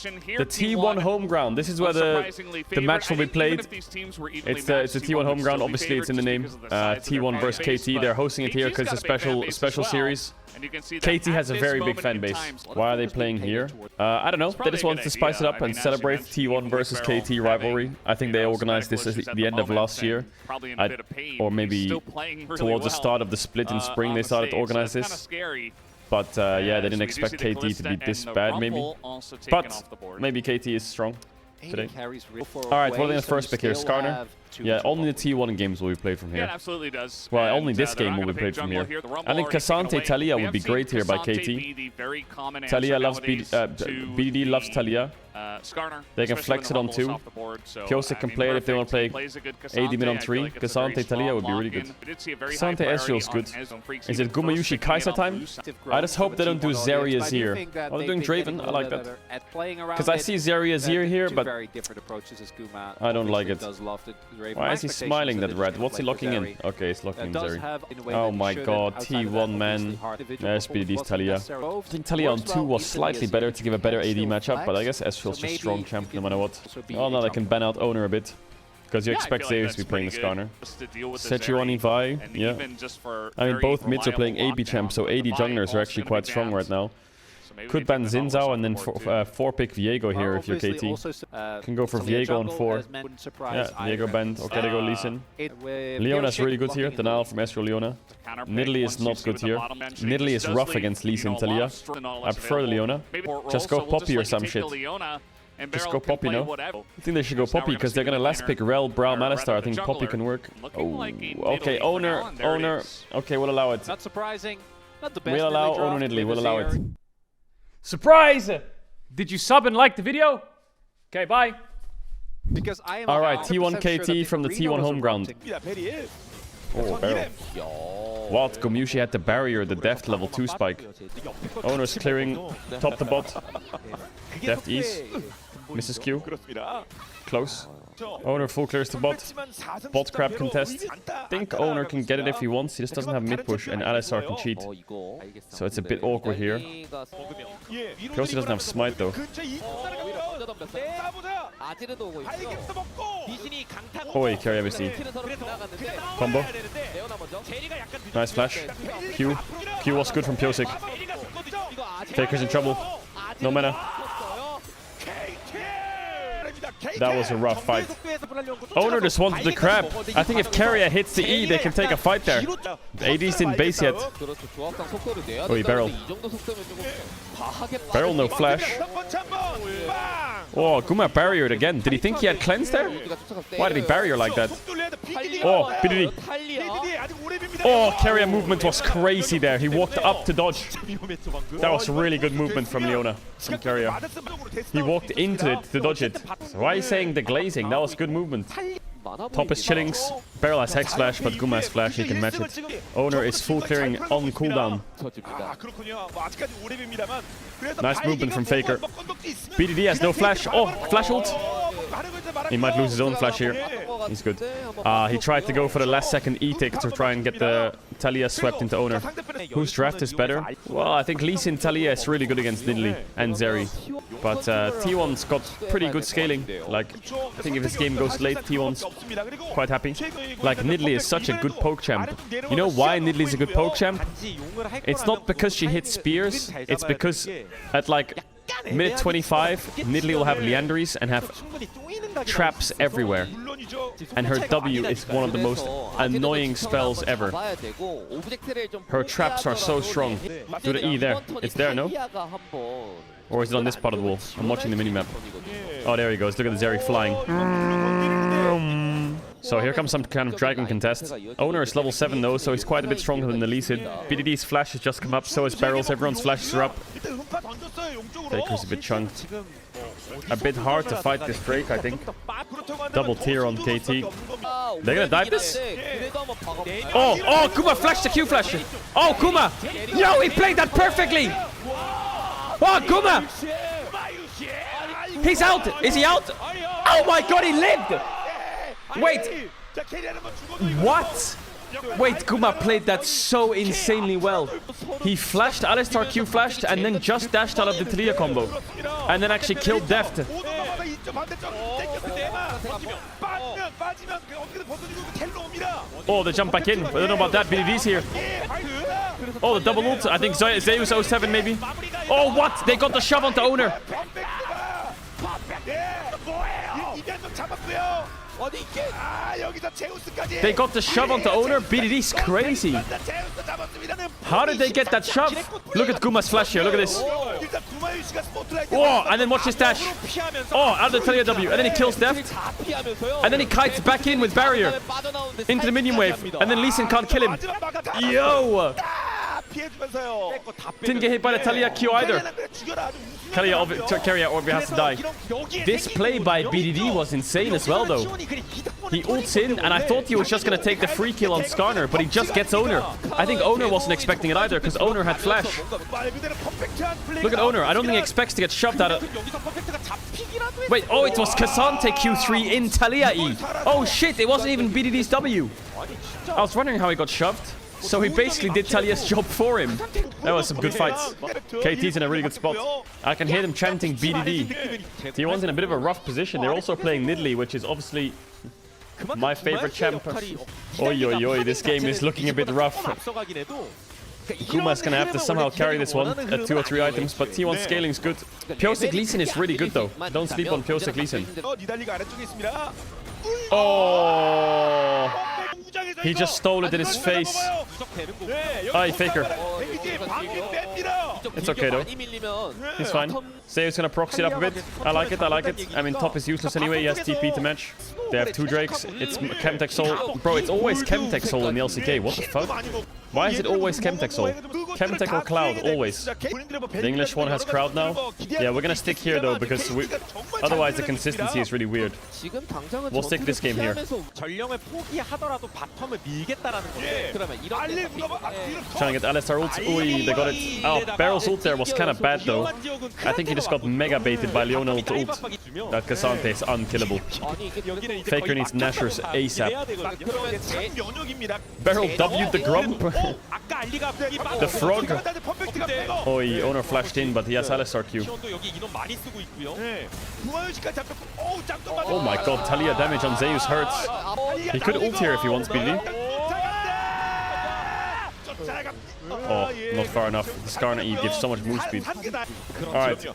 The T1 home ground. This is where the match will be played. It's the T1 home ground. Obviously, it's in the name. T1 versus KT. They're hosting it here because it's a special series. KT has a very big fan base. Why are they playing here? I don't know. They just wanted to spice it up and celebrate T1 versus KT rivalry. I think they organized this at the end of last year. Or maybe towards the start of the split in spring they started to organize this. But yeah, they didn't expect KT to be this bad, maybe. But maybe KT is strong today. Alright, what are they in the first pick here? Skarner? Yeah, only the T1 games will be played from here. Yeah, it absolutely does. Well, only this game will be played from here. I think Caedrel Talia would be great here by KT. Talia loves BDD loves Talia. They can flex it on 2. Pyosik can play it if they want to play AD mid on 3. Caedrel Talia would be really good. Caedrel Ezreal is good. Is it Gumayushi Kai'Sa time? I just hope they don't do Zarya Azir. Oh, they're doing Draven. I like that. Because I see Zarya Azir here, but I don't like it. Why is he smiling, that red? What's he locking in? Okay, he's locking in Zeri. Oh my god, T1 man. There's BDD's Talia. I think Talia on 2 was slightly better to give a better AD matchup, but I guess Ezreal's just strong champ no matter what. Oh, now they can ban out Owner a bit. Because you expect Zeus to be playing the Skarner. Sejuani Vi, yeah. I mean, both mids are playing AB champ, so AD junglers are actually quite strong right now. Could ban Xin and then 4-pick Viego here if you're KT. Can go for Viego on 4. Yeah, Viego banned. Okay, they go Lee Sin. Leona's really good here. Denial from Ezreal Leona. Nidalee is not good here. Nidalee is rough against Lee Sin Talia. I prefer the Leona. Just go Poppy or some shit. Just go Poppy, no? I think they should go Poppy because they're gonna last pick Rel, Braum, Alistar. I think Poppy can work. Oh, okay, Owner. Okay, we'll allow it. Not surprising. We'll allow Owner Nidalee. We'll allow it. Surprise! Did you sub and like the video? Okay, bye. Alright, T1 KT from the T1 home ground. Oh, barrel. What? Gumayushi had the barrier, the deft level 2 spike. Owner's clearing top to bot. Deft ease. Misses Q. Close. Owner full clears to bot. Bot crab contest. Think Owner can get it if he wants. He just doesn't have mid push and Alistar can cheat. So it's a bit awkward here. Pyosik doesn't have smite though. Oh wait, carry ABC. Combo. Nice flash. Q. Q was good from Pyosik. Faker's in trouble. No mana. That was a rough fight. Owner just wanted the crab. I think if Carrier hits the E, they can take a fight there. The AD's didn't base yet. Oh, he barrel. Barrel, no flash. Oh, Guma barriered again. Did he think he had cleanse there? Why did he barrier like that? Oh, BDD. Oh, Carrier movement was crazy there. He walked up to dodge. That was really good movement from Leona. From Carrier. He walked into it to dodge it. So why are you saying the glazing? That was good movement. Top is Chillings. Barrel has Hex Flash, but Guma has Flash. He can match it. Owner is full clearing on cooldown. Nice movement from Faker. BDD has no Flash. Oh, Flash ult. He might lose his own Flash here. He's good. He tried to go for the last second E-tick to try and get the Talia swept into Owner. Whose draft is better? Well, I think Lee Sin Talia is really good against Nidalee and Zeri. But T1's got pretty good scaling. Like, I think if this game goes late, T1's quite happy. Like, Nidalee is such a good poke champ. You know why Nidalee is a good poke champ? It's not because she hits spears. It's because at like minute 25, Nidalee will have Leanderies and have traps everywhere. And her W is one of the most annoying spells ever. Her traps are so strong. Do the E there. It's there, no? Or is it on this part of the wall? I'm watching the minimap. Oh, there he goes. Look at the Zeri flying. So here comes some kind of dragon contest. Owner is level 7 though, so he's quite a bit stronger than the Lee Sin. BDD's flash has just come up, so is Barrel's. Everyone's flashes are up. Faker's a bit chunked. A bit hard to fight this Drake, I think. Double tier on KT. They're gonna dive this? Oh, Kuma flashed the Q flash. Oh, Kuma! Yo, he played that perfectly! Oh, Kuma! He's out! Is he out? Oh my god, he lived! Wait! What? Wait, Kuma played that so insanely well. He flashed, Alistar Q flashed, and then just dashed out of the Talia combo. And then actually killed Deft. Oh, they jump back in. I don't know about that. BDD's here. Oh, the double ult. I think Zeus 07 maybe. Oh, what? They got the shove onto Owner. They got the shove onto Owner. BDD's crazy. How did they get that shove? Look at Guma's flash here. Look at this. Oh, and then watch his dash. Oh, out of the Talia W. And then he kills Deft. And then he kites back in with barrier into the minion wave. And then Lee Sin can't kill him. Yo! Didn't get hit by the Talia Q either. Carry out or has to die. This play by BDD was insane as well, though. He ults in, and I thought he was just going to take the free kill on Skarner, but he just gets Owner. I think Owner wasn't expecting it either, because Owner had flash. Look at Owner. I don't think he expects to get shoved out of... Wait, oh, it was Cassante Q3 in Talia E. Oh, shit, it wasn't even BDD's W. I was wondering how he got shoved. So he basically did Talia's job for him. That was some good fights. KT's in a really good spot. I can hear them chanting BDD. T1's in a bit of a rough position. They're also playing Nidalee, which is obviously my favorite champ. Oi, oi, oi, this game is looking a bit rough. Kuma's gonna have to somehow carry this one at 2 or 3 items, but T1 scaling is good. Pyosik Lee Sin is really good though. Don't sleep on Pyosik Lee Sin. Oh! He just stole it in his face. Aye, Faker. It's okay though. He's fine. Zeus gonna proxy it up a bit. I like it, I like it. I mean, top is useless anyway. He has TP to match. They have 2 Drakes. It's Chemtech Soul. Bro, it's always Chemtech Soul in the LCK. What the fuck? Why is it always Chemtech Soul? Chemtech or Cloud, always. The English one has Crowd now. Yeah, we're gonna stick here though, because otherwise the consistency is really weird. We'll stick this game here. Trying to get Alistar ult. Ooh, they got it. Oh, Barrel's ult there was kind of bad though. I think he just got mega baited by Leonel to ult. That Cassante is unkillable. Faker needs Nashor's ASAP. Barrel W'd the Grump. The frog. Oi, Owner flashed in, but he has Alistar Q. Oh my god, Talia damage on Zeus hurts. He could ult here if he wants BD. Oh, not far enough. The Skarner E gives so much move speed. Alright.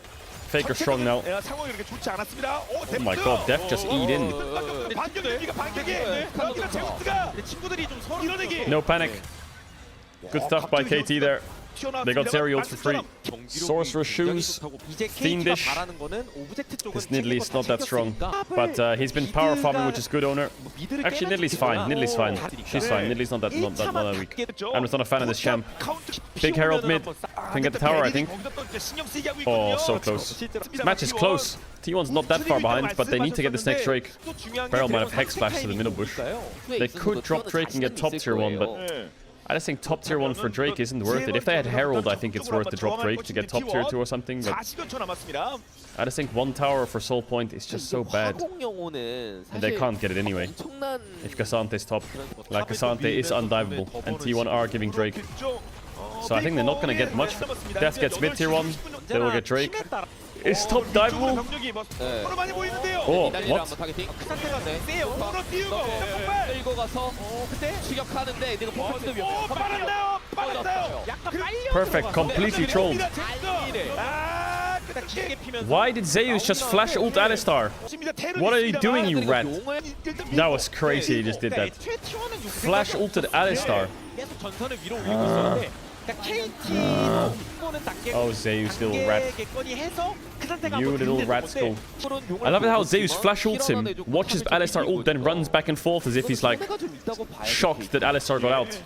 Faker strong now. Oh my god, Def just eat in. No panic. Good stuff by KT there. They got Zerials for free. Sorcerer Shoes. Fiendish. This Nidalee is not that strong. But he's been power farming, which is good, Owner. Actually, Nidalee's fine. Nidalee's fine. She's fine. Nidalee's not that weak. I'm just not a fan of this champ. Big Herald mid. Can get the tower, I think. Oh, so close. This match is close. T1's not that far behind, but they need to get this next Drake. Barrel might have Hex Flash to the middle bush. They could drop Drake and get top tier 1, but... I just think top tier 1 for Drake isn't worth it. If they had Herald, I think it's worth to drop Drake to get top tier 2 or something. But I just think 1 tower for Soul Point is just so bad. And they can't get it anyway. If Cassante is top. Like, Cassante is undiveable. And T1 are giving Drake. So I think they're not going to get much. Death gets mid tier 1. They will get Drake. Is top diveable? Oh, what? Perfect, completely trolled. Why did Zeus just flash ult Alistar? What are you doing, you rat? That was crazy, he just did that. Flash ulted Alistar. Oh, Zeus, little rat. You little rat skull. I love it how Zeus flash ults him, watches Alistar ult, then runs back and forth as if he's like shocked that Alistar got out.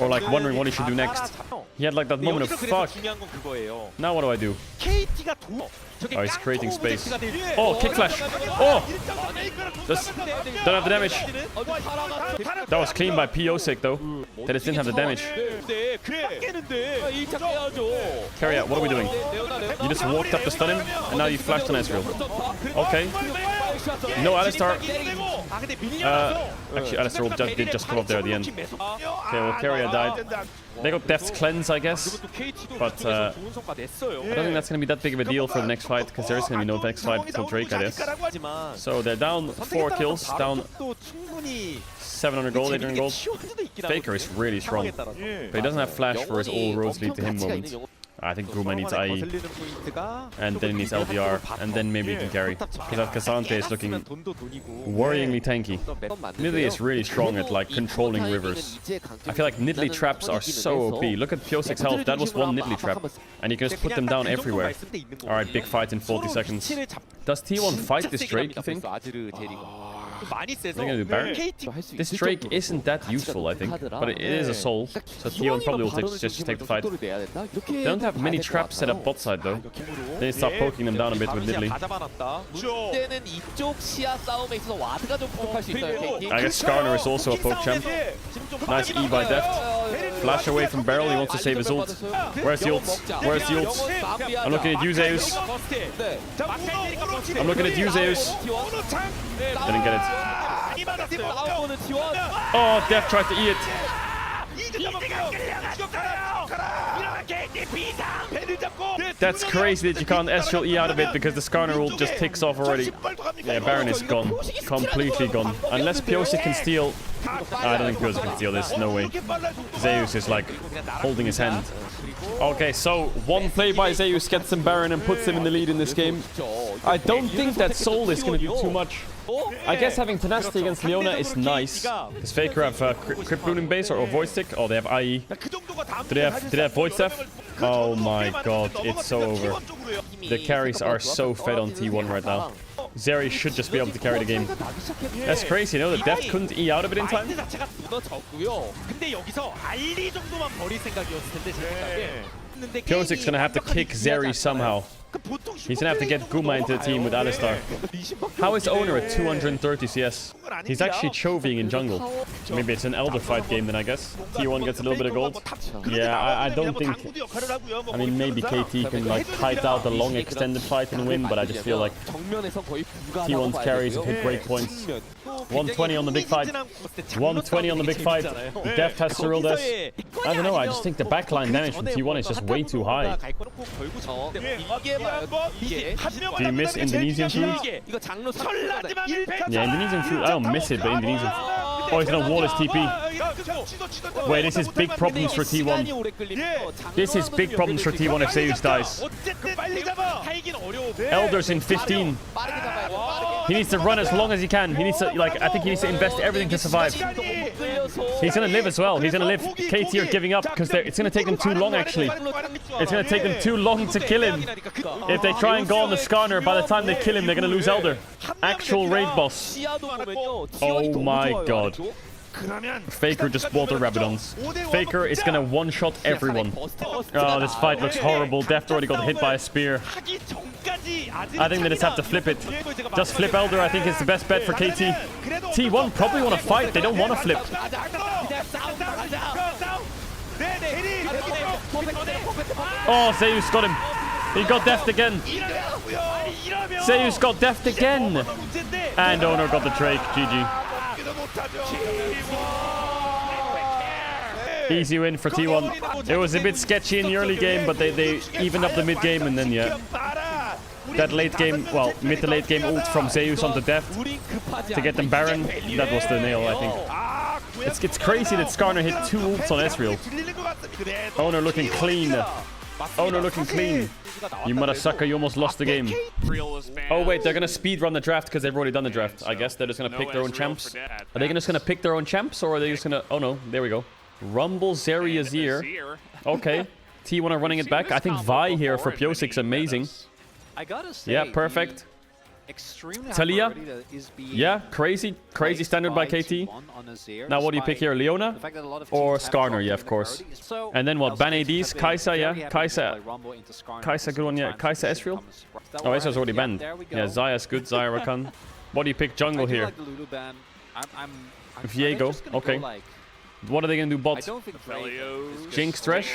Or like wondering what he should do next. He had like that moment of fuck. Now what do I do? Oh, he's creating space. Oh, kick flash. Oh! Just don't have the damage. That was clean by Pyosik though. They just didn't have the damage. Carry out, what are we doing? You just walked up to stun him, and now you flashed on Ezreal. Okay. No Alistar. Actually, Alistair did just come up there at the end. Okay, well, Carrier died. They got Death's Cleanse, I guess. But I don't think that's going to be that big of a deal for the next fight, because there is going to be no next fight until Drake, I guess. So they're down 4 kills, down 700 gold, 800 gold. Faker is really strong, but he doesn't have flash for his all roads lead to him moment. I think Gruma needs IE, and then he needs LVR, and then maybe he can carry. Because that Cassante is looking worryingly tanky. Nidalee is really strong at like controlling rivers. I feel like Nidalee traps are so OP. Look at Piosik's health, that was one Nidalee trap. And you can just put them down everywhere. Alright, big fight in 40 seconds. Does T1 fight this Drake, you think? Are they gonna do Baron? This Drake isn't that useful, I think, but it is a soul, so T1 probably will just take the fight. They don't have many traps set up bot side though. They start poking them down a bit with Nidalee. I guess Skarner is also a poke champ. Nice E by Deft. Flash away from Barrel, he wants to save his ult. Where's the ult? Where's the ult? I'm looking at you, Zeus. I'm looking at you, Zeus. Didn't get it. Oh, Deft tried to E it. That's crazy that you can't Astral E out of it because the Skarner ult just ticks off already. Yeah, Baron is gone. Completely gone. Unless Piosik can steal... I don't think Piosik can steal this. No way. Zeus is like holding his hand. Okay, so one play by Zeus gets him Baron and puts him in the lead in this game. I don't think that Soul is going to do too much. I guess having Tenacity against Leona is nice. Does Faker have Crypt Rune base or Void Stick? Oh, they have IE. Do they have Void Staff? Oh my god, it's so over. The carries are so fed on T1 right now. Zeri should just be able to carry the game. That's crazy, you know, that Deft couldn't E out of it in time? Piosik's gonna have to kick Zeri somehow. He's gonna have to get Guma into the team with Alistar. How is Owner at 230 CS? He's actually chovying in jungle. So maybe it's an Elder fight game then, I guess. T1 gets a little bit of gold. Yeah, I don't think... I mean, maybe KT can like kite out a long extended fight and win, but I just feel like T1's carries have hit break points. 120 on the big fight. 120 on the big fight. Deft has Cyril Des. I don't know, I just think the backline damage from T1 is just way too high. Do you miss Indonesian food? Yeah, Indonesian food. I don't miss it, but Indonesian food. Oh, he's gonna wall his TP. Wait, this is big problems for T1. This is big problems for T1 if Zeus dies. Elder's in 15. He needs to run as long as he can. He needs to, like, I think he needs to invest everything to survive. He's gonna live as well. He's gonna live. KT are giving up because it's gonna take them too long, actually. It's gonna take them too long to kill him. If they try and go on the Skarner, by the time they kill him, they're gonna lose Elder. Actual raid boss. Oh my god. Faker just water Rabadons. Faker is gonna one-shot everyone. Oh, this fight looks horrible. Deft already got hit by a spear. I think they just have to flip it. Just flip Elder, I think is the best bet for KT. T1 probably want to fight. They don't want to flip. Oh, Zeus got him. He got Deft again. Zeus got Deft again. And Owner got the Drake. GG. Easy win for T1. It was a bit sketchy in the early game, but they evened up the mid game, and then yeah. That late game, well, mid to late game ult from Zeus onto Deft to get them Baron. That was the nail, I think. It's crazy that Skarner hit 2 ults on Ezreal. Owner looking clean. Owner looking clean. You mother sucker, you almost lost the game. Oh wait, they're gonna speedrun the draft because they've already done the draft. I guess they're just gonna pick their own champs. Are they just gonna pick their own champs, or are they just gonna... Oh no, there we go. Rumble, Zeri, Azir. Okay. T1 are running it back. I think Vi here for Piosik's amazing. Yeah, perfect. Talia. Yeah, crazy standard by KT. Now what do you pick here, Leona or Skarner? Yeah, of course. And then what, ban ADs? Kai'Sa, yeah. Kai'Sa, good one, yeah. Kai'Sa, Ezreal. Oh, Ezreal's already banned. Yeah, Zaya's good, Zaya Rakan. What do you pick jungle here? Viego, okay. What are they gonna do bot? Jinx, Thresh?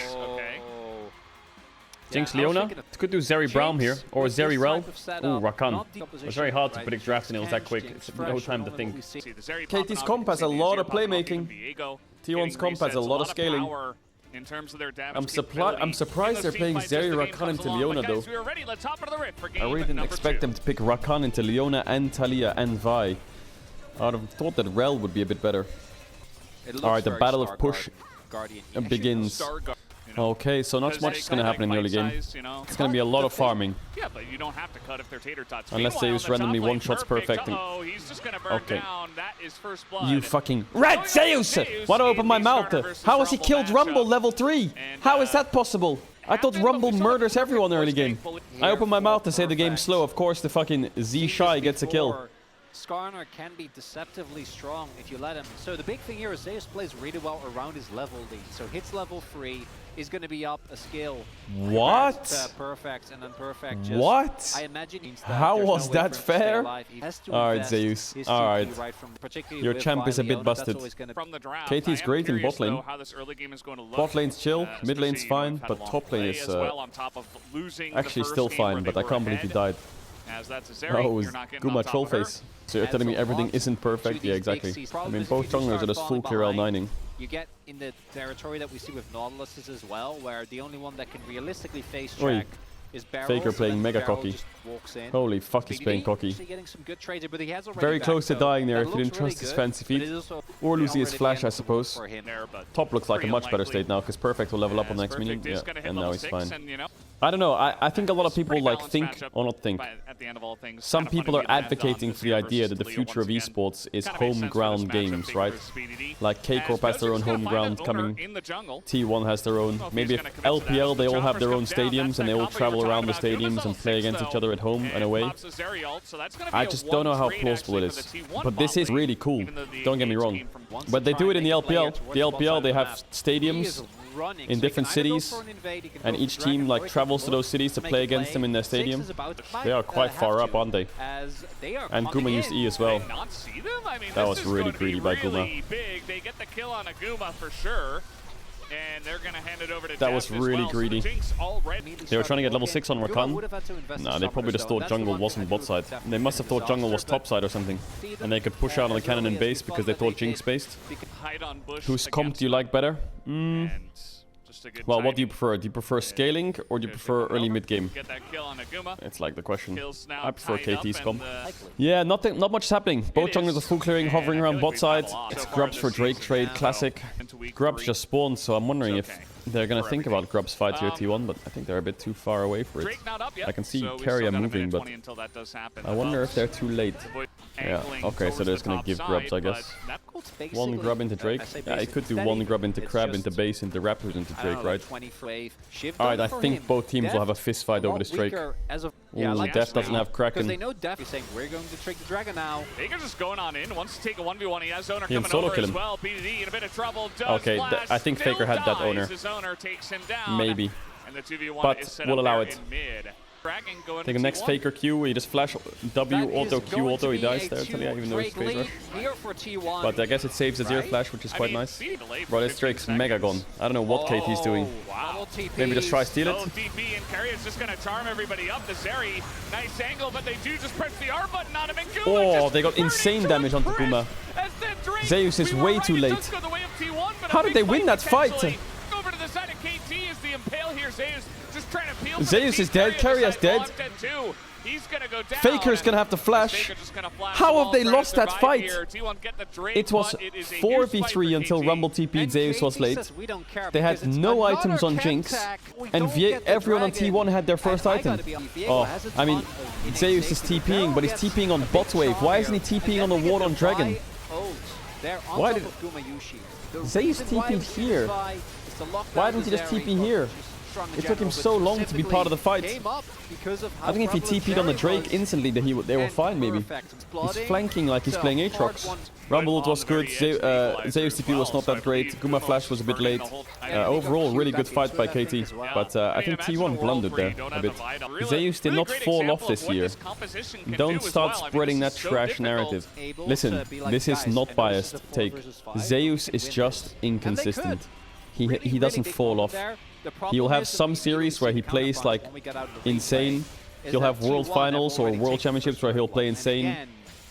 Jinx Leona. Could do Zeri Braum here. Or Zeri Rel. Ooh, Rakan. It's very hard to predict draft nails that quick. It's no time to think. KT's comp has a lot of playmaking. T1's comp has a lot of scaling. I'm surprised they're playing Zeri Rakan into Leona though. I really didn't expect them to pick Rakan into Leona and Talia and Vi. I would have thought that Rel would be a bit better. Alright, the battle of push begins. Okay, so not much is going to happen in the early game. It's going to be a lot of farming. Unless Zeus randomly one-shots perfecting. Okay. You fucking red Zeus! Why do I open my mouth? How has he killed Rumble level 3? How is that possible? I thought Rumble murders everyone early game. I open my mouth to say the game's slow. Of course, the fucking Z-Shy gets a kill. Skarner can be deceptively strong if you let him. So the big thing here is Zeus plays really well around his level lead. So hits level 3 is going to be up a skill. What? Perfect and then perfect. Just, what? I imagine how was that fair? Alright, Zeus. Alright. Your champ is a bit busted. KT's great in bot lane. Bot lane's chill, mid lane's fine, but top lane is actually still fine, but I can't believe he died. Oh, Guma Trollface. So you're telling me everything isn't perfect? Yeah, exactly. I mean, both junglers are just full clear L9ing. You get in the territory that we see with Nautiluses as well, where the only one that can realistically face track Oi. is Barrels. Faker playing mega cocky. Holy fuck, he's playing cocky. Very close to dying there if he didn't trust his fancy feet. Or losing his flash, I suppose. Top looks like a much better state now, because Perfect will level up on the next minion. Yeah, and now he's fine. I don't know, I think a lot of people like think, or not think. Some people are advocating for the idea that the future of esports is home ground games, right? Like K-Corp has their own home ground coming, T1 has their own. Maybe if LPL, they all have their own stadiums and they all travel around the stadiums and play against each other at home and away. I just don't know how plausible it is. But this is really cool, don't get me wrong. But they do it in the LPL, they have stadiums in different cities, and each team like travels to those cities to play against them in their stadium. They are quite far up, aren't they? And Guma used E as well. That was really greedy by Guma. That was really greedy. They were trying to get level 6 on Rakan. Nah, they probably just thought jungle wasn't bot side. They must have thought jungle was top side or something. And they could push out on the cannon and base because they thought Jinx based. Whose comp do you like better? Well, what do you prefer? Do you prefer scaling or do you prefer early mid game? It's like the question. I prefer KT's comp. Yeah, not much is happening. Both junglers are full clearing, hovering around bot side. It's Grubs for Drake trade, classic. Grubs just spawned, so I'm wondering if they're gonna think about Grubs fight here T1, but I think they're a bit too far away for it. I can see Keria moving, but I wonder if they're too late. Yeah, okay, so they're just gonna give Grubs, I guess. One Grub into Drake. Yeah, I could do one Grub into Crab, into Base, into Raptors, into Drake, right? Alright, I think both teams will have a fist fight over this Drake. Ooh, Def doesn't have Kraken. They know Def is saying, we're going to trick the dragon now. Faker's just going on in, wants to take a 1v1, he has Owner coming over kill him. as well. BDD in a bit of trouble, okay, I think Faker had that Owner. Maybe. But we'll allow it. Take a next Faker Q, he just flash W, auto, Q, auto, he dies there, Talia, even though he's phase rush. But I guess it saves the zero flash, which is quite nice. Bro, this Drake's mega gone. I don't know what KT's doing. Maybe just try steal it. DP and Keria just gonna charm everybody up. The Zeri, nice angle, but they do just press the R button on him and Guma. Oh, they got insane damage onto Guma. Zeus is way too late. How did they win that fight? Over to the side of KT is the impale here. Zeus just trying to peel. Zeus is dead. Keria's dead. He's gonna go down. Faker's gonna have to flash. How have they lost that fight? It was 4v3 until Rumble TP'd Zeus was late. They had no items on Jinx, and everyone on T1 had their first item. Oh, I mean, Zeus is TPing, but he's TPing on bot wave. Why isn't he TPing on the ward on Dragon? Why did Zeus TP'd here? Why didn't he just TP here? It took him so long to be part of the fight. I think if he TP'd on the Drake instantly, they were fine maybe. He's flanking like he's playing Aatrox. Rumble ult was good, Zeus TP was not that great, Guma flash was a bit late. Overall, really good fight by KT, but I think T1 blundered there a bit. Zeus did not fall off this year. Don't start spreading that trash narrative. Listen, this is not biased take. Zeus is just inconsistent. he doesn't fall off. He'll have some series where he plays like insane. He'll have world finals or world championships where he'll play insane.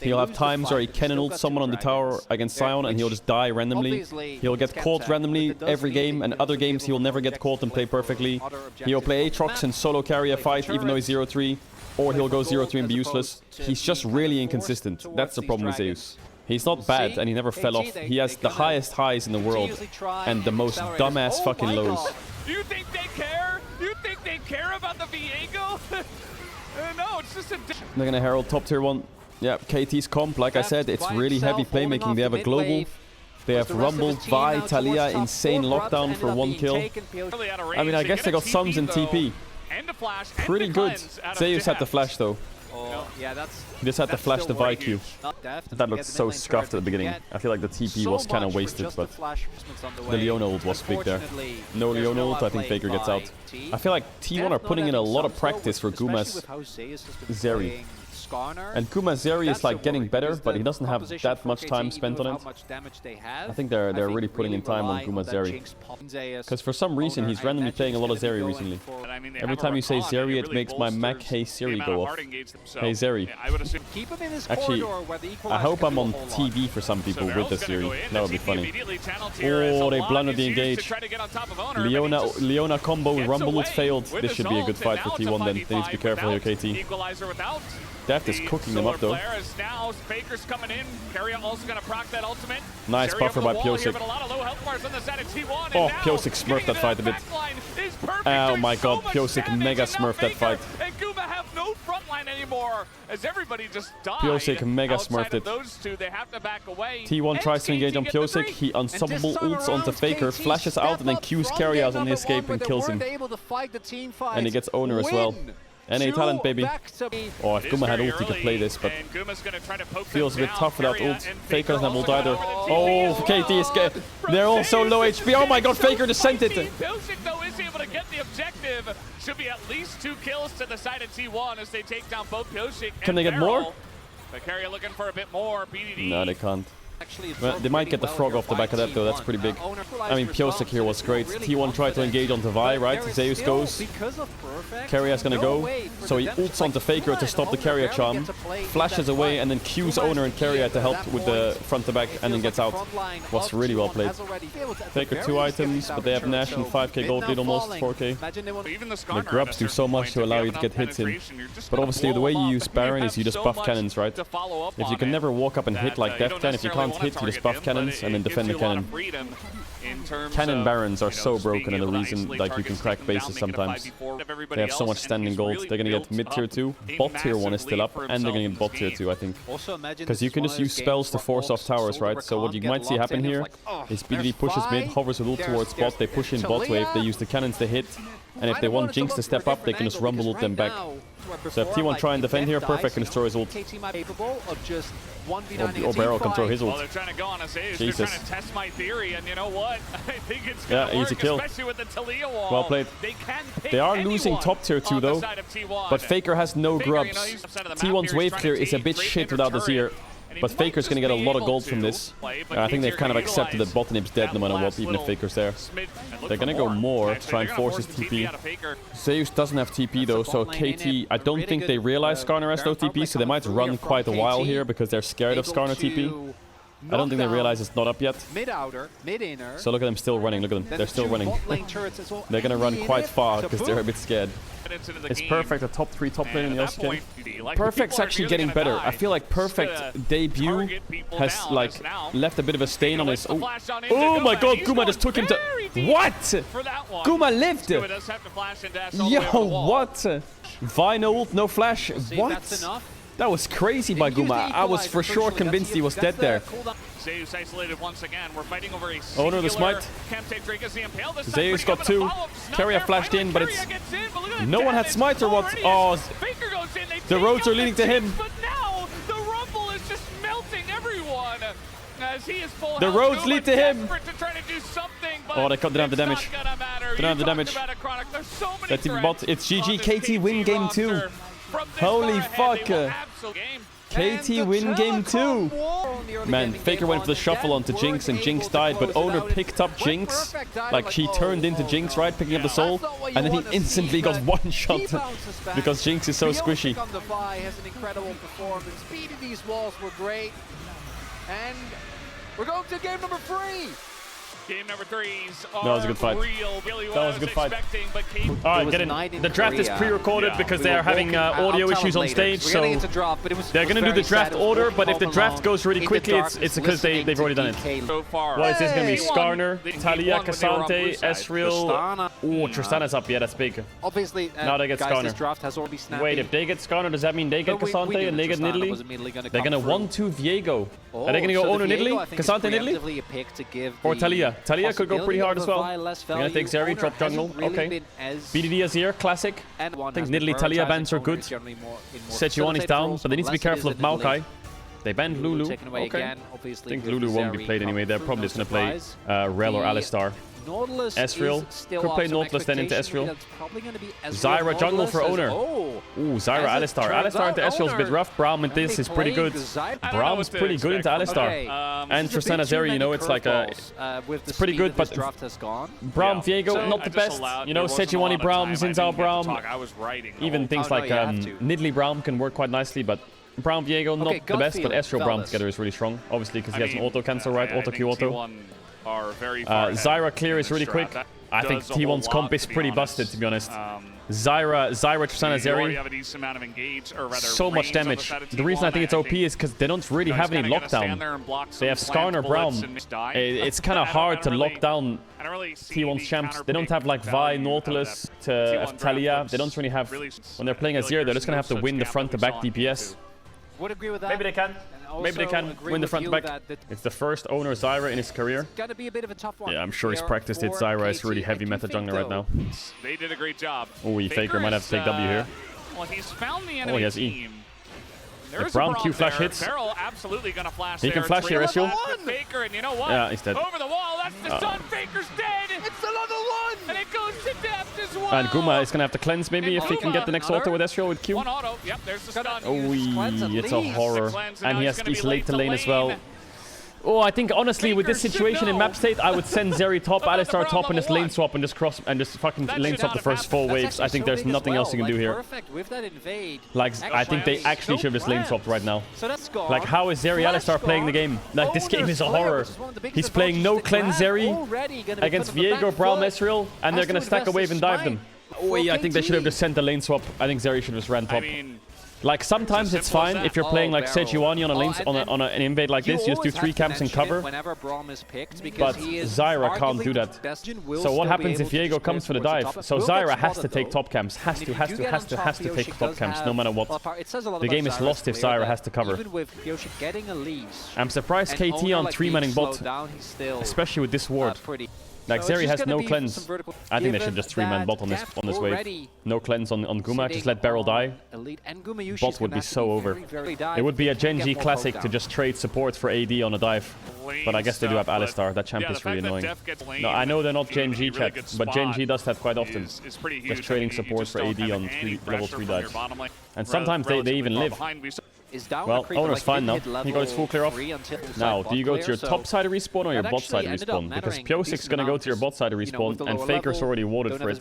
He'll have times where he cannon ult someone on the tower against Sion and he'll just die randomly. He'll get caught randomly every game, and other games he'll never get caught and play perfectly. He'll play Aatrox and solo carry a fight even though he's 0-3. Or he'll go 0-3 and be useless. He's just really inconsistent. That's the problem with Zeus. He's not bad and he never fell off. He has the highest highs in the world and the most dumbass fucking lows. Do you think they care? Do you think they care about the Viego? No, it's just a... They're gonna herald top tier 1. Yeah, KT's comp, like I said, it's really heavy playmaking. They have a global. They have Rumble, Vi, Talia, insane lockdown for 1 kill. I mean, I guess they got Sums and TP. Pretty good. Zeus had the flash though. He just had to flash the Vi Q. That looked so scuffed at the beginning. I feel like the TP was kind of wasted, but the Leona ult was big there. No Leona ult, I think Faker gets out. I feel like T1 are putting in a lot of practice for Guma's Zeri. And Guma's Zeri is like getting better, but he doesn't have that much time spent on it. I think they're really putting in time on Guma's Zeri. Because for some reason he's randomly playing a lot of Zeri recently. Every time you say Zeri, it makes my Mac Hey Siri go off. Hey Zeri. Actually, I hope I'm on TV for some people with the Siri. That would be funny. Oh, they blundered the engage. Leona combo Rumble ult failed. This should be a good fight for T1 then. They need to be careful here, KT. Deft is cooking them up though. Nice buffer by Pyosik. Oh, Pyosik smurfed that fight a bit. Oh my god, Pyosik mega smurfed that fight. Pyosik mega smurfed it. T1 tries to engage on Pyosik. He unstoppable ults onto Faker, flashes out and then Qs Carriers on the escape and kills him. And he gets owner as well. NA talent, baby. Oh, if Guma had ult, he could play this, but feels a bit tough without ult. Faker doesn't have ult either. Oh, KT is scared. They're all so low HP. Oh my god, Faker just sent it. Pyosik, though, is able to get the objective. Should be at least 2 kills to the side of T1 as they take down both Pyosik and Can they get more? The carrier looking for a bit more. BDD. No, they can't. Well, they might get the frog off the back of that though, that's pretty big. I mean, Pyosik here was great. T1 tried to engage onto Vi, right? Zeus goes. Carrier's gonna go. So he ults onto Faker to stop the carrier charm. Flashes away and then Q's owner and carrier to help with the front to back and then gets out. Was really well played. Faker 2 items, but they have Nash and 5k gold lead almost, 4k. The grubs do so much to allow you to get hits in. But obviously the way you use Baron is you just buff cannons, right? If you can never walk up and hit like Def 10, if you can't hit, you just buff cannons and then defend the cannon. Cannon barons are so broken and the reason like you can crack bases sometimes. They have so much standing gold. They're gonna get mid tier 2. Bot tier 1 is still up and they're gonna get bot tier 2, I think. Because you can just use spells to force off towers, right? So what you might see happen here is BDD pushes mid, hovers with ult towards bot, they push in bot wave, they use the cannons to hit. And if they want Jinx to step up, they can just rumble ult them back. So if T1 try and defend here, Perfect can throw his ult. Or Barrel can throw his ult. Jesus. Yeah, easy kill. Well played. They are losing top tier 2 though, but Faker has no grubs. T1's wave clear is a bit shit without the Seer. But Faker's gonna get a lot of gold from this. I think they've kind of accepted that Botanib's dead no matter what, even if Faker's there. They're gonna go more to try and force his TP. Zeus doesn't have TP though, so KT, I don't think they realize Skarner has no TP, so they might run quite a while here because they're scared of Skarner TP. I don't think they realize it's not up yet. So look at them still running, look at them, they're still running. They're gonna run quite far because they're a bit scared. It's Perfect, a top 3 top lane in the LCK. Perfect's actually getting better. I feel like Perfect debut has like left a bit of a stain on his... Oh my god, Guma just took him to... What? Guma lived! Yo, what? Vi no ult, no flash. What? That was crazy by Guma. I was for sure convinced he was dead there. Zeus isolated once again. We're fighting over a Owner the smite. Zeus got 2. Carrier flashed in, but it's... No one had smite or what? Oh, the roads are leading to him. But now the rumble is just melting everyone. As he is full the roads lead to him. Oh, they didn't have the damage. They don't have the damage. That TP bot. It's GG. KT win game 2. Holy fuck. KT win game 2. Man, Faker went for the shuffle onto Jinx and Jinx died, but Owner picked up Jinx. Like, she turned into Jinx, right? Picking up the soul. And then he instantly got one shot because Jinx is so squishy. Has an incredible performance. BDD's walls were great. And we're going to game number 3. Game number 3's that was a good fight. Really that was a good fight. All right, get in. The draft is pre-recorded because they are having audio issues on stage, so they're going to do the draft order, but if the draft goes really quickly, it's because they've already done it. So far. What is this going to be? Skarner, Talia, Cassante, Ezreal. Oh, Tristana's up. Yeah, that's big. Obviously, now they get Skarner. This draft has already snapped. Wait, if they get Skarner, does that mean they get Cassante and they get Nidalee? They're going to 1-2 Viego. Are they going to go Owner Nidalee? Cassante Nidalee? Or Talia? Talia could go pretty hard as well. They're going to take Zeri, drop jungle. Okay. BDD Azir, classic. I think Nidalee Talia bans are good. Sejuani's down, but they need to be careful of Maokai. They banned Lulu. Okay. I think Lulu won't be played anyway. They're probably just going to play Rel or Alistar. Ezreal. Could play Nautilus then into Ezreal. Zyra jungle for Owner. Ooh, Zyra Alistar. Alistar into Ezreal's a bit rough. Braum and this is pretty good. Braum's pretty good into Alistar. And Tristana Zeri, you know, it's like a... It's pretty good, but Braum, Viego, not the best. You know, Sejuani Braum, Xin Zhao Braum. Even things like Nidalee Braum can work quite nicely, but Braum, Viego, not the best, but Ezreal Braum together is really strong. Obviously, because he has an auto cancel, right? Auto Q auto. Zyra clear is really quick. I think T1's comp is pretty busted, to be honest. Zyra, Tristana, Zeri. So much damage. The reason I think it's OP is because they don't really have any lockdown. They have Skarner, Braum. It's kind of hard to lock down T1's champs. They don't have like Vi, Nautilus, to Talia. They don't really have... When they're playing Azir, they're just going to have to win the front-to-back DPS. Would agree with that. Maybe they can. Maybe they can win the front to back. It's the first Owner Zyra in his career. It's gonna be a bit of a tough one. Yeah, I'm sure he's practiced it. Zyra is really heavy meta jungler right now. They did a great job. Oh, Faker might have to take W here. Well, he's found the enemy team. If Braum Q flash hits, absolutely gonna flash he can flash here, Ezreal. Faker, and you know what? Yeah, he's dead. Over the wall, that's the stun. Faker's dead. It's another one, and it goes to death as well. And Guma is gonna have to cleanse maybe if he can get the next auto with Ezreal with Q. One auto. Yep, there's the stun. Oh, it's a horror, and he's late to lane as well. Oh, I think honestly with this situation in map state, I would send Zeri top, Alistar top, and just lane swap and just cross and just fucking lane swap the first 4 waves. I think there's nothing else you can do here. Like, I think they actually should have just lane swapped right now. Like, how is Zeri Alistar playing the game? Like, this game is a horror. He's playing no cleanse Zeri against Viego, Braum, Ezreal, and they're gonna stack a wave and dive them. Oh, yeah, I think they should have just sent the lane swap. I think Zeri should have just ran top. Like, sometimes it's fine if you're playing like Sejuani on a lane on an invade like this. You just do 3 camps and cover. But Zyra can't do that. So what happens if Viego comes for the dive? So Zyra has to take top camps. Has to take top camps no matter what. The game is lost if Zyra has to cover. I'm surprised KT on 3-manning bot, especially with this ward. Like, Zeri has no cleanse. I think they should just 3-man bot on this wave. No cleanse on Guma, just let Barrel die. Bot would be so over. It would be a Gen G classic to just trade support for AD on a dive. But I guess they do have Alistar. That champ is really annoying. No, I know they're not Gen G chat, but Gen G does that quite often. Just trading support for AD on level 3 dives. And sometimes they even live. Well, Owner's fine now. He got his full clear off. Now, do you go to your top side of respawn or your bot side of respawn? Because Piosik's gonna go to your bot side of respawn, and Faker's already warded for it.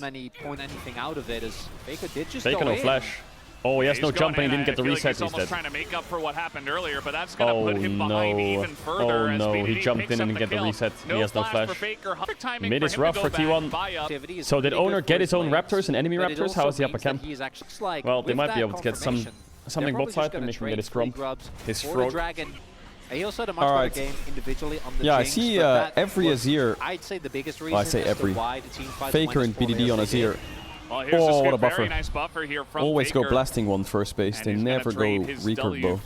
Faker no flash. Oh, he has no jump and he didn't get the reset, he's dead. Oh no, he jumped in and didn't get the reset. He has no flash. Mid is rough for T1. So did Owner get his own Raptors and enemy Raptors? How is the upper camp? Well, they might be able to get something bot side and make him get his Grump, his Frog. Alright. Yeah, I see every Azir. Well, I say every. Faker and BDD on Azir. Oh, what a buffer. Always go blasting one first base. They never go recurve bow.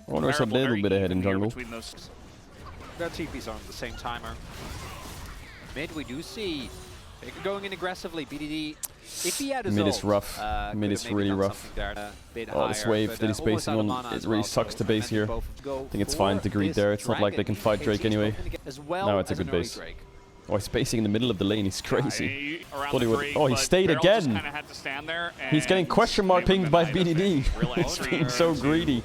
Owner's a little bit ahead in jungle. Their TPs are on the same timer. Mid, we do see Faker going in aggressively. BDD, if he had his Mid is rough. Mid is really rough. Oh, this wave that he's basing on, it really sucks to base here. I think it's fine to greed there. It's not like they can fight Drake anyway. No, it's a good base. Oh, he's spacing in the middle of the lane. He's crazy. Oh, he stayed again. He's getting question mark pinged by BDD. He's being so greedy.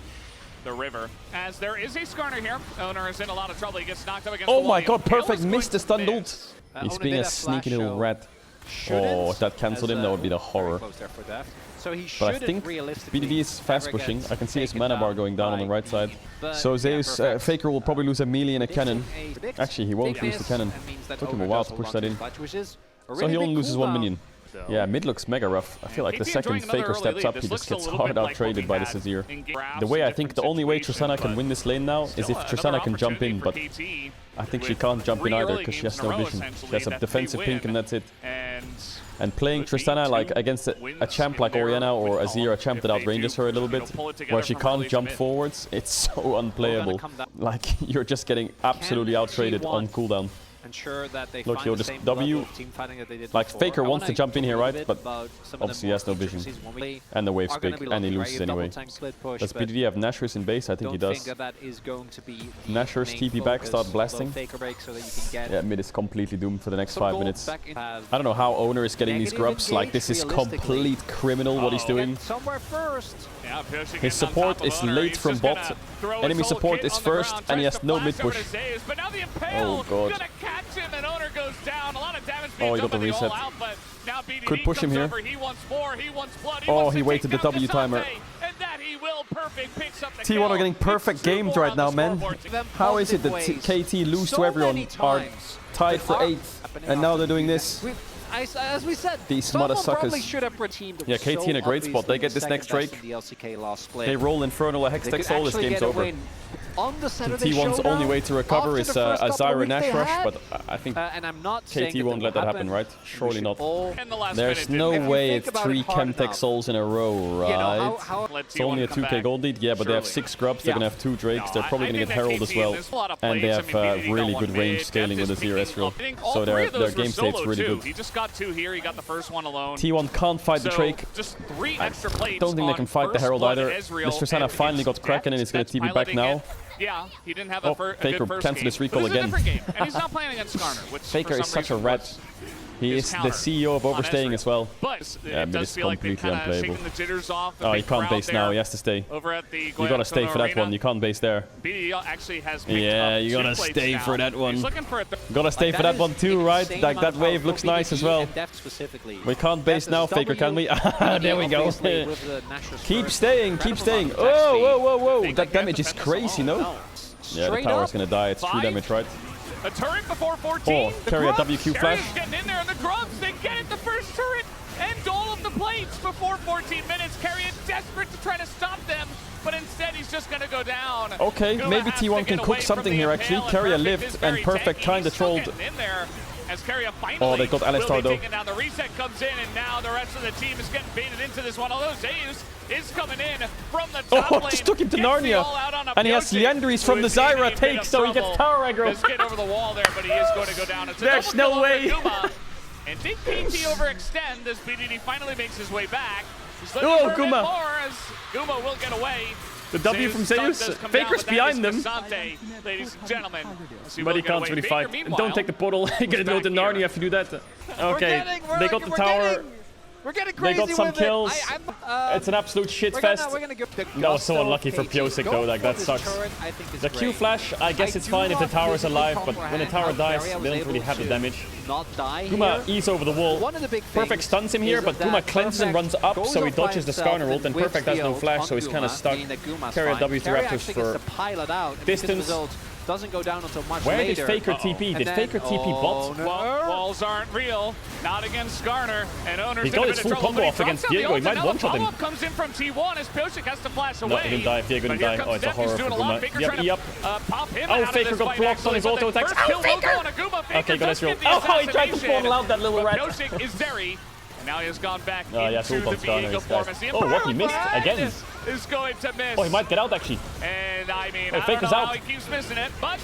the river. As there is a Skarner here. Owner is in a lot of trouble. He gets knocked up against Oh the my wall. god, perfect. Missed the stun ult. He's Owner being did a have sneaky flash, little so rat. Oh, if that cancelled him, that would be the horror. So he But I shouldn't think realistically BDD is fast ever pushing. get I can see his taken mana bar down going down on the by right side. But So yeah, Zeus, perfect. Faker will probably lose a melee and a cannon. Predicting Actually, he won't lose the cannon. Took him a while to push that in. So he only loses one minion. Yeah, mid looks mega rough. I feel like the second Faker steps up, he just gets hard out-traded by the Azir. The way I think the only way Tristana can win this lane now is if Tristana can jump in, but I think she can't jump in either because she has no vision. She has a defensive pink and that's it. And playing Tristana like against a champ like Orianna or Azir, a champ that outranges her a little bit, where she can't jump forwards, it's so unplayable. Like, you're just getting absolutely out-traded on cooldown. Ensure that they Look, find he'll the just same W. level of team fighting that they did Like, before. Faker I wants wanna to jump in here, talk a right? bit But about some of the obviously he has no more vision. intricacies when we And the wave's are gonna big, be and he looking, loses right? anyway. Double tank split push, Does but BDD have Nashor's in base? I think he don't does. think that is going to be the Nashor's main TP back, focus. start Low blasting. Faker break so that you can get Yeah, mid is completely doomed for the next some 5 gold minutes. back in. I don't know how Owner is getting these Negative grubs. Like, this is realistically. complete criminal what he's doing. Get somewhere first. Yeah, Piochik His getting on top support of is Owner. late He's from just bot. gonna throw Enemy his whole support kit is on the first, ground, and he tries has to no flash mid over push. to Zeus, but now the Impale Oh god. gonna catch him, and Owner goes down. A lot of damage being Oh, he done got the by reset. All-Out, but now BDD Could push him comes here. over. He wants more. He wants blood. He Oh, wants he to waited take the down W timer. Casante, and that he will. Perfect. Picks up the T1 kill. are getting perfect It's 2-4 games right on now, the man. scoreboard. How is it that KT lose to everyone, are tied for 8th, and now they're doing this? As we said, These someone mother suckers. probably should have teamed Yeah, KT in a great spot. They get this next Drake. They roll Infernal, a Hextech Soul, this game's over. On the Saturday T1's showdown, only way to recover after is the first a couple of Zyra weeks Nash they rush, had, but I think and I'm not saying KT won't let that happen, right? Surely not. In the last There's minute, no didn't way think it's about 3 it hard Chemtech enough. Souls in a row, right? You know, how Let It's only a T1 come 2k back. gold lead, yeah, but they have Surely. 6 scrubs, they're gonna have 2 Drakes, they're probably gonna get Herald as well. And they have really good range scaling with the Zero Ezreal. So their game state's really good. He just got 2 here, he got the first one alone. T1 can't fight the So, Drake. just 3 extra plates. Don't think they on can fight the First Herald Blood either. Ezreal, This Tristana and finally it's got Kraken and he's gonna that's TP back piloting now. it. Yeah, he didn't have Oh, a Faker good first cancelled game, his recall but it was again. a different game, and he's not playing against Skarner, which Faker for is some such a reason rat. was He his is the counter CEO of on overstaying Ezreal. as well. But Yeah, it mid does is feel like they've completely kind of unplayable. shaken the jitters off. The Oh, he big can't crowd base now, there he has to stay. over at the You gotta stay for that Arena. one, you can't base there. BDD actually has picked Yeah, up you 2 gotta plates stay now. for that one. He's looking for a Gotta stay for that one too, right? Like, that wave looks nice as well. We can't base now, Faker, can we? There we go. Keep staying, keep staying. Oh, whoa, whoa, whoa. That damage is crazy, no? Yeah, the tower's gonna die. It's 3 damage, right? A turret before 14. Oh, carry a WQ flash. Carrier's getting in there, and the Grubs, they get it, the first turret, and all of the plates before 14 minutes. Carrier desperate to try to stop them, but instead he's just gonna go down. Okay, Guma maybe has to T1 get can away cook from something the here, Impale, actually. Carrier Perfect lived, is and very Perfect tanky. kinda He's still trolled. getting in there. As Carrier finally Oh, they got Alistar, will be though. taken down. The reset comes in, and now the rest of the team is getting baited into this one. Although Zeus is coming in from the top Oh, lane. just took him to Gets the Narnia. all-out on a And he has Piochik, Liandry's from who the is in a Zyra bit take, of so he gets trouble. tower aggro. Let's get over the wall there, but he is going to go down. It's a There's double kill no way. over Guma. And did KT overextend as BDD finally makes his way back. He's looking Oh, for a bit Guma. more as Guma will get away. The W from Zeus. Faker's behind them. Casante, ladies and gentlemen. But he can't really fight. Don't take the portal. Gonna go to Narnia if you do that. Okay, they got the tower. We're getting They crazy got some with kills. it. It's an absolute shit We're fest. gonna go That was so unlucky for Piochik though, like that sucks. The Q flash, I guess it's fine if the tower's alive, but when the tower dies, they don't really have the damage. Guma eats over the wall. Perfect stuns him here, but Guma cleanses and runs up, so he dodges the Skarner ult, and Perfect has no flash, so he's kind of stuck. Carrier W to Raptors for distance. Doesn't go down until much Where later. did Faker TP? Did Faker TP bot? No. Walls aren't real. Not against Skarner. And Owner's He got his full combo off against Diego. He might one-shot him. Follow-up comes in from T1 as Piochik has to flash away. No, he didn't die. Diego didn't die. Oh, it's a horror for Guma. Yep, yep. Pop him Oh, out of Faker this got fight, blocked on his actually, auto but the attacks. first Oh, kill will Faker! go on a Guma. Faker Okay, got does Ezreal. get the Oh, he tried to assassination, portal out that little but rat. Piochik is Zeri. And now he has gone back Oh, yeah, into ult on the Skarner, Viego this form. guy. As the Oh, what, he Imperial missed Bride again? is going to miss. Oh, he might get out actually. And I mean, Hey, I don't Faker's know out. how he keeps missing it, but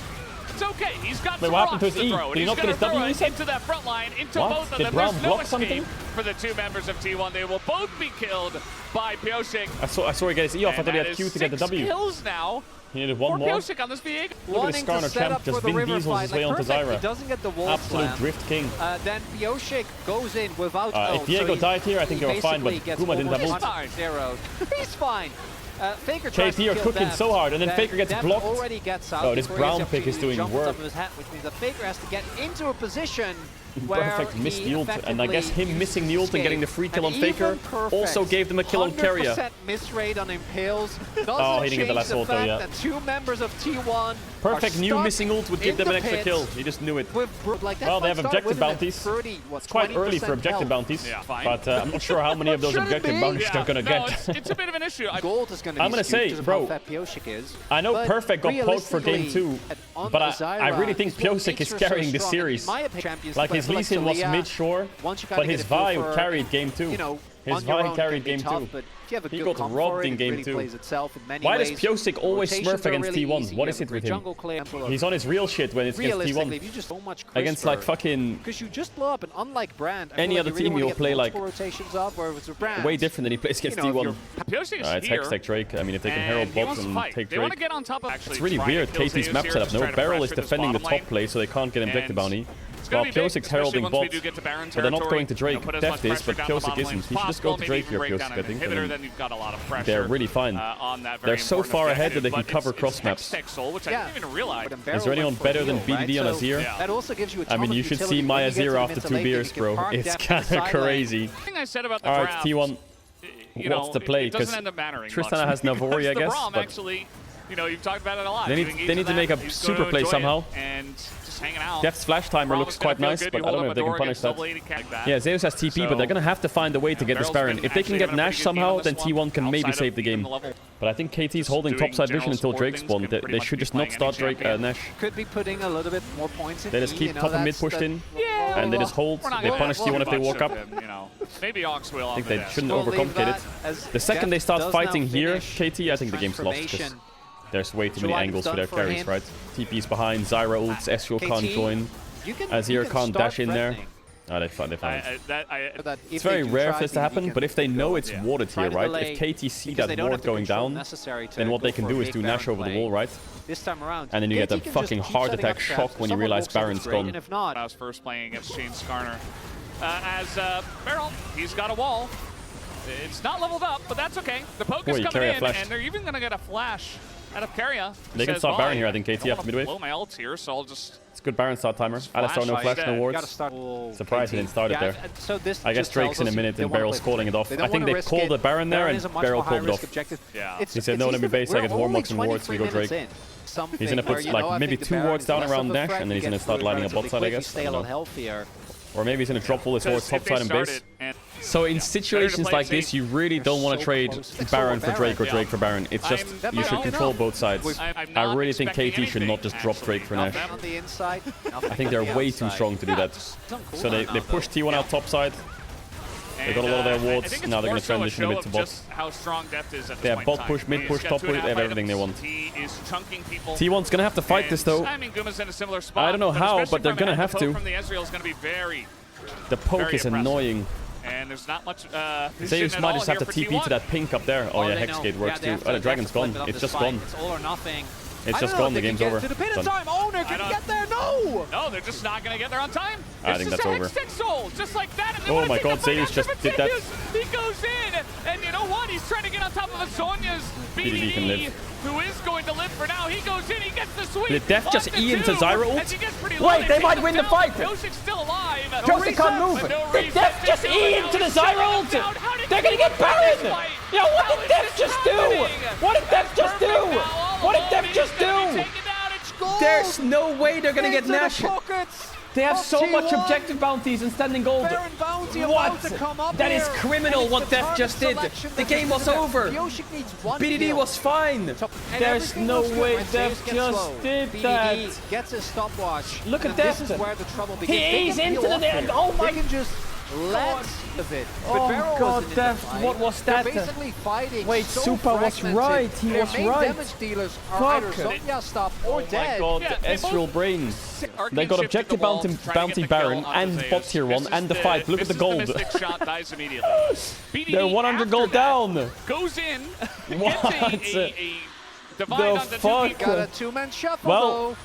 it's okay. He's got Wait, some what happened to rocks his E? throw, and Did he he's not get gonna his W throw it reset? into that front line, into What? both of Did them. Brown There's no block escape something? for the two members of T1. They will both be killed by Piochik. I saw he get his E off. I And thought he that had is Q to get the 6 W. kills now He needed for one more. Piochik on this Viego. Look at this Skarner champ, just Vin Diesel's his way onto Zyra. He doesn't get the wall Absolute slam. drift king. Then Piochik goes in without If ult, Diego so died here, I think he they were fine, but basically gets Guma didn't have almost ult. zeroed. He's fine. Faker tries KT to are kill cooking Dev. so hard, and then Faker gets Dev blocked. already gets out Oh, this before he has brown the pick is opportunity to doing jump on work. top of his hat, which means that Faker has to get into a position where Perfect, missed he the ult, and I guess him effectively missing the ult and getting the free kill on and Faker even also gave them a kill on Carrier. 100% miss rate on Impales Oh, he doesn't didn't get the change last the ult though, fact yeah. that 2 members of T1 Perfect are new stuck missing ult would give in them an the extra pit kill. He just knew it. with like that Well, they fight have started objective with him at bounties. 30, It's quite early for 20% objective health. bounties, Yeah, fine. but I'm not sure how many of those Shouldn't objective be. bounties they're gonna No, get. it's a bit of an issue. Gold is going to be I'm gonna skewed say, because of bro, how fat Pyosik is. I know But Perfect got poked for game 2, on but I Zyra, really think what Pyosik makes is her so carrying this strong, in series. my opinion, champions, Like but I his feel Lee Sin was Talia, mid-shore, once you kinda but get his a feel Vi for, carried game 2. you know, His on your Vi own carried can be game tough, 2. but if you have a He good got comp robbed for it, in it game really 2. plays itself in many Why does ways. Pyosik always Rotations smurf are against really T1? easy. What You is have it a with great him? jungle clay. He's on his real shit when it's against Realistically, T1. if you just so much Against like crisper, fucking because you just blow up, and unlike Brand, any other team, he'll play like rotations up, where it's a Brand. way different than he plays against You know, T1. Pyosik is It's here, Hextech Drake. I mean, if they can and herald he bots wants to and fight. take They want Drake. to get on top of It's really weird, KT's map setup. No, Barrel is defending the top play, so they can't get objective bounty. While Pyosik's heralding bots, but they're not going to Drake. Deft is, but Pyosik isn't. He should just go to Drake here, Pyosik, I think. And they're really fine. They're so far ahead that they can cover cross maps. Is there anyone better than BDD on Azir? That also gives you a I mean, you should see my Azir after 2 beers, bro. It's kind of crazy. Alright, T1. What's the play? Because Tristana has Navori, I guess. But you know, you've talked about it a lot. they need to make a super play somehow. And just hanging out. Deft's flash timer looks quite nice, but I don't know if they can punish that. Yeah, Zeus has TP, but they're going to have to find a way to get this Baron. If they can get Nash somehow, then T1 can maybe save the game. But I think KT's holding topside vision until Drake spawn. They should just not start Drake Nash. Could be putting a little bit more points in. They just keep top and mid pushed in, Yeah, and they just hold. They punish T1 if they walk up. Maybe Ox will. I think they shouldn't overcomplicate it. The second they start fighting here, KT, I think the game's lost. Because there's way too many angles for their carries, right? TP's behind, Zyra ults, Ezreal can't join, Azir can't dash in there. Oh, they found it. It's very rare for this to happen, but if they know it's warded here, right? If KT see that ward going down, then what they can do is do Nash over the wall, right? This time around, and then you get a fucking heart attack shock when you realize Baron's gone. If not, I was first playing against Shane Skarner. As Beryl, he's got a wall. It's not leveled up, but that's okay. The poke is coming in, and they're even going to get a flash out of Carrier. They can start Baron here, I think, KT after midway. Blow my ults here, so I'll just... It's a good Baron start timer. Alistar, no flash, no wards. Surprised he didn't start it there. So this I guess Drake's in a minute and Barrel's calling it off. I think they called the Baron there and Barrel called it off. Yeah. He said, no, let me base, I get Hormox and wards, we go Drake. He's gonna put like maybe 2 wards down around Nash, and then he's gonna start lining up bot side, I guess. Or maybe he's gonna drop all his wards top side and base. So in situations like this, you really don't want to trade Baron for Drake or Drake for Baron. It's just, you should control both sides. I really think KT should not just drop Drake for Nash. I think they're way too strong to do that. So they push T1 out top side. They got a lot of their wards, now they're going to transition a bit to bot. They have bot push, mid push, top push, they have everything they want. T1's going to have to fight this though. I don't know how, but they're going to have to. The poke is annoying. And there's not much. Zeus might just have to TP to that pink up there. Oh yeah, Hexgate works too. Oh, the dragon's gone. It's just gone. It's all or nothing. It's just gone. The game's over. To the pin in time. Owner can get there. No. No, they're just not gonna get there on time. I think that's over. Soul, just like that. And oh my God, Zeus just did that. He goes in, and you know what? He's trying to get on top of Sonya's BDD can live. Who is going to live for now. He goes in, he gets the sweep. Did Def just E into Zyra ult? Wait, they might win the fight. Pyosik still alive. Pyosik can't move. Did Def just E into the Zyra ult? They're gonna get Baron. Yo, what did Def just do? What did Def just do? What did Def just do? There's no way they're gonna get Nash. They have so much objective bounties and standing gold. What? That is criminal what Def just did. The game was over. BDD was fine. There's no way Def just did that. Gets a stopwatch. Look at Def. He's into the net. Oh my God. Oh God, Def, what was that? Wait, Super was right. He was right. Fuck. Oh my God, the Ezreal brain. They got objective bounty Baron and bot tier 1 and the fight. Look at the gold. They're 100 gold down. Goes in. What? The fuck? Well.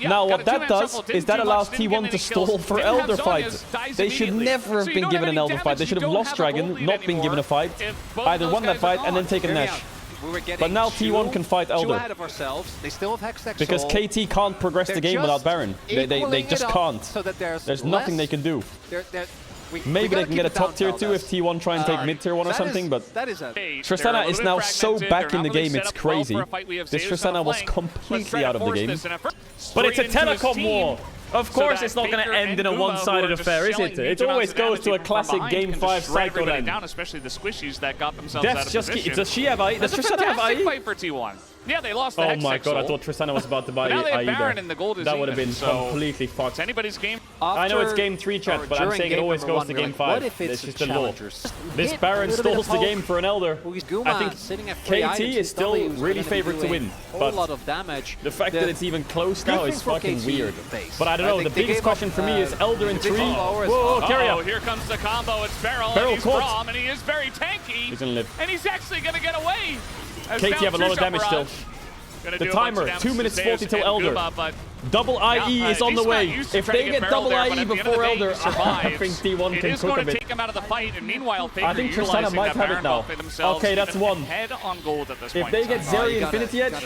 Now what that does is that allows T1 to stall for Elder fight. They should never have been given an Elder fight. They should have lost Dragon, not been given a fight. Either won that fight and then taken Nash. we were getting But now T1 can fight too Elder. ahead of ourselves. They still have Hextech Because Soul. KT can't progress the game without Baron. They just can't. So that there's nothing they can do. Maybe they can get a top tier 2 if T1 try and take mid tier 1 or something, but Tristana is now so back in the game, it's crazy. This Tristana was completely out of the game. But it's a Telecom war! Of course it's not going to end in a one-sided affair, is it? It always goes to a classic Game 5 cycle then. Down, especially the squishies that got themselves out of position. Does she have IE? Does Tristana have IE? Fight for T1. Yeah, they lost the Oh my god, I thought Tristana was about to buy IE there. That would have been completely fucked. It's anybody's game. I know it's game 3 chat, but I'm saying it always goes to game 5. It's just the law. This Baron stalls the game for an Elder. I think KT is still really favored to win. But the fact that it's even close now is fucking weird. But I don't know, the biggest question for me is Elder in 3. Whoa, carry up. Here comes the combo, it's Beryl, and he's Braum, and he is very tanky. He's gonna live. And he's actually gonna get away. KT have a lot of damage still. The timer, 2 minutes 40 till Elder. Double IE is on the way. If they get double IE before Elder, I think T1 can cook a bit. Take him out of the fight, and meanwhile, I think Tristana might have it now. Okay, that's 1. Head on gold at this if point. they get Zeri Infinity Edge,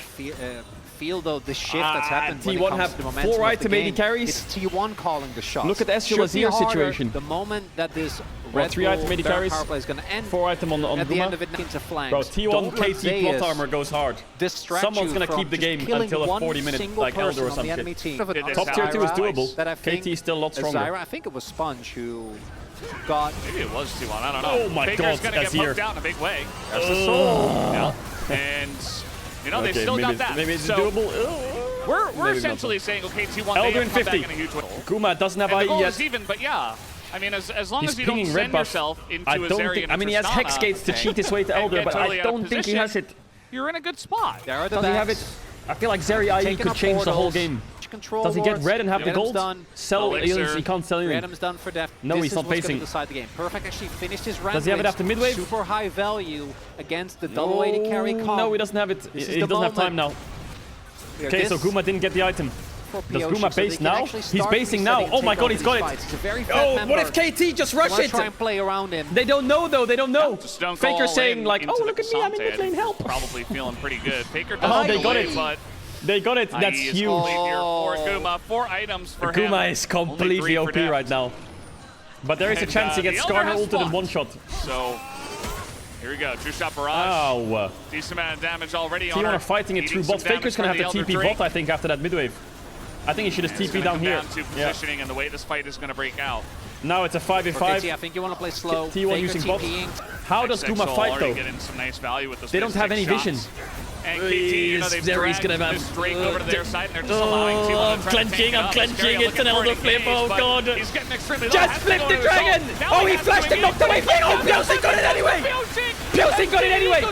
feel though the shift that's happened when it T1 comes have to the momentum 4 of item the 80 game. carries. It's T1 calling the shots. Look at Ezreal Azir situation. The moment that this Well, 3 item 80 carries, power play is going to end, 4 item on at the end of Guma. it into flanks. Bro, T1 KT plot armor goes hard. Someone's going to keep the game until a 40-minute like Elder or some shit. Top tier 2 is doable. KT is still a lot stronger. Zyra, I think it was Sponge who got... Maybe it was T1, I don't know. Oh my god, Faker's going to get poked out in a big way. That's the soul. Yeah. And, you know, they still got that. Maybe it's so doable. We're essentially saying, okay, T1, Elder they in have come 50. back in a huge way. Guma doesn't have And the IE goal yet. is even, but yeah. I mean, as long He's as you don't pinging red send buff. yourself into I a don't Zeri think. and I mean, he has Tristana, Hex Gates to cheat his way to Elder, but I don't think he has it. You're in a good spot. There are the Does he have it? I feel like Zeri IE could change the whole game. Does he get red and have the gold? Sell, he can't sell anything. Adam's done for def. No, he's not facing. Decide the game. Perfect actually finished his round. Does he have it after mid-wave? Super high value against the double weighted carry comp. No, he doesn't have it. He doesn't have time now. Okay, so Guma didn't get the item. Does Guma base now? He's basing now. Oh my god, he's got it. Oh, what if KT just rush it? Try and play around him. They don't know though, they don't know. Faker's saying like, oh look at me, I'm in mid lane, help. Probably feeling pretty good. Faker Oh, they got it. it. But They got it, that's IE is huge. only here for Guma. 4 items for him. Guma is completely OP right now. But there is a chance he gets Skarner ulted in one shot. So, here we go. 2-shot barrage. Ow. Decent amount of damage already on T1 her. are fighting it through bot. Faker's gonna have to TP bot, I think, after that mid-wave. I think he should have TP down here. To positioning and the way this fight is going to break out. Now it's a 5v5. I think you want to play slow. T1 using bot. How does Guma fight though? Some nice value with those they don't have any vision. And KT, you know, they've dragged this Drake over to their side, and they're just allowing T1 to try to take it up. I'm clenching, it's an Elder flip, oh god. He's getting extremely low. Just flip the dragon! Oh, he flashed and knocked away flame! Oh, Pyosik got it anyway! Pyosik got it anyway!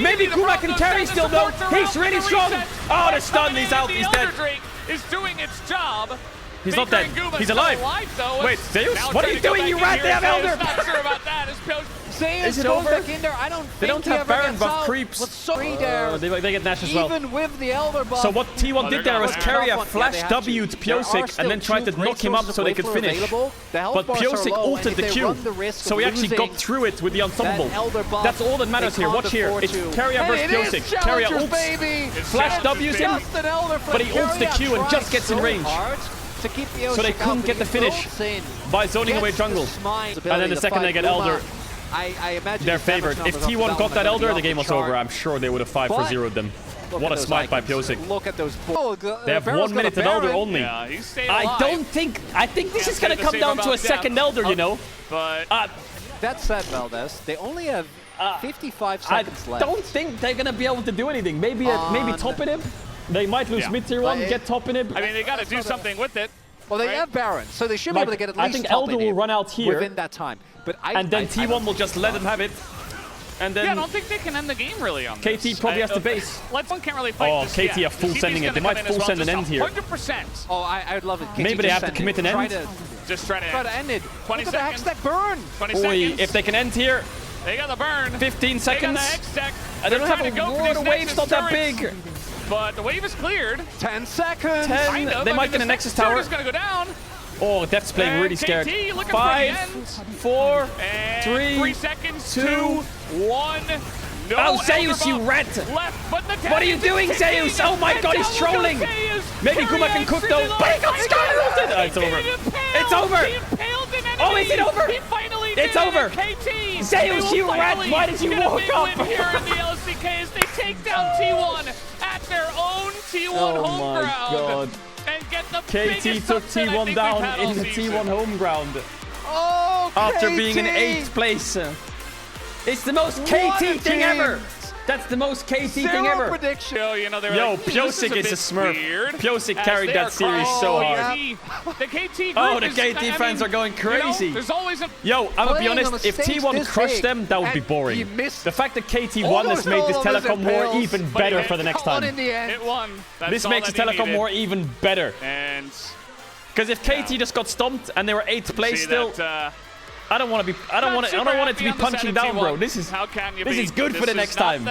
Maybe Guma can carry still though. He's really strong. Oh, the stun, he's out, he's dead. Is doing its job. He's not dead. He's alive. Wait, Zeus? What are you doing? You rat! They have Elder! Not sure about that. Is it over? Back in there. I don't think they don't have Baron buff creeps. They get Nash as well. Even with the Elder buff. So what T1 did there was carry a flash W to Pyosik and then try to knock him up so they could finish. But Pyosik ulted the Q, so he actually got through it with the unstoppable. That's all that matters here. Watch here. It's Carrier versus Pyosik. Carrier ults, flash W's him, but he ults the Q and just gets in range. So they couldn't get the finish by zoning away jungle. And then the second they get Elder, I imagine they're favored. If T1 got that Elder, the game was over. I'm sure they would have 5-0'd them. What a smite by Pyosik. Look at those. They have 1 minute to Elder only. Yeah, he's staying I think this is going to come down to a second Elder, you know. But that said, Valdez, they only have 55 seconds left. I don't think they're going to be able to do anything. Maybe top in him. They might lose mid tier 1, get top in him. I mean, they got to do something with it. Well, they have Baron, so they should be able to get at least I think Elder will run out here within that time. But and then T1 will just let them have it. And then I don't think they can end the game really on this. KT probably has to base. Let's can't really fight this KT are full sending it. They might full send an end here. 100%. Oh, I'd love it. Maybe they have to commit an end. Just try to end it. 20 Look at seconds. the Hextech burn. 20 seconds. If they can end here. They got the burn. 15 seconds. They got the I don't have a ward. The wave's not that big. But the wave is cleared. 10 seconds. 10. Kind of. They might get a Nexus Tower. Is going to go down. Oh, Death's playing really scared. 5, 4, 3, 3 seconds, 2, 1. No oh, Zeus, you rat! What are you doing, Zeus? Oh my god, he's trolling! Maybe Kuma can cook though, but he got skyrolled! Oh, it's over. It's over! Oh, is it over? It's over! Zeus, you rat! Why did you walk up? Here in the LCK as they take down T1 at their own T1 home ground. And get the KT took T1 down in the T1 home ground. Oh, after being in 8th place. It's the most KT thing ever. That's the most KT thing ever. Prediction. You know, yo, like, Piosik is a smurf. Piosik carried that series so hard. The KT oh, the KT fans are going crazy. You know, there's always a yo, I'm gonna be honest, if T1 crushed them, that would be boring. The fact that KT won has made this Telecom war even better for the next time. It won. This makes the Telecom war even better. And because if KT just got stomped and they were 8th place still, I don't want it to be punching down, bro. This is good for the next time.